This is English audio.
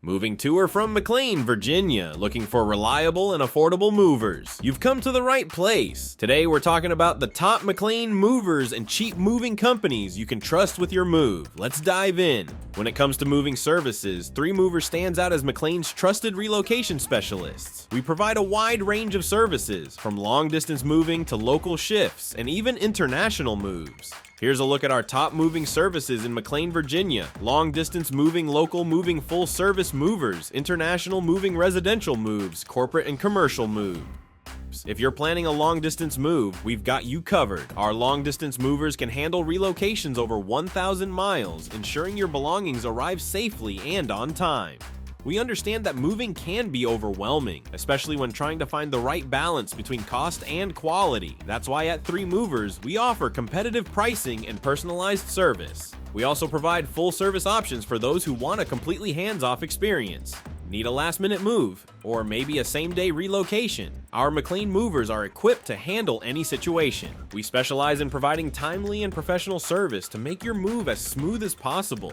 Moving to or from McLean, Virginia, looking for reliable and affordable movers. You've come to the right place. Today we're talking about the top McLean movers and cheap moving companies you can trust with your move. Let's dive in. When it comes to moving services, 3Mover stands out as McLean's trusted relocation specialists. We provide a wide range of services, from long-distance moving to local shifts, and even international moves. Here's a look at our top moving services in McLean, Virginia: long-distance moving, local moving, full-service movers, international moving, residential moves, corporate and commercial moves. If you're planning a long-distance move, we've got you covered. Our long-distance movers can handle relocations over 1,000 miles, ensuring your belongings arrive safely and on time. We understand that moving can be overwhelming, especially when trying to find the right balance between cost and quality. That's why at 3Movers, we offer competitive pricing and personalized service. We also provide full-service options for those who want a completely hands-off experience. Need a last-minute move, or maybe a same-day relocation? Our McLean movers are equipped to handle any situation. We specialize in providing timely and professional service to make your move as smooth as possible.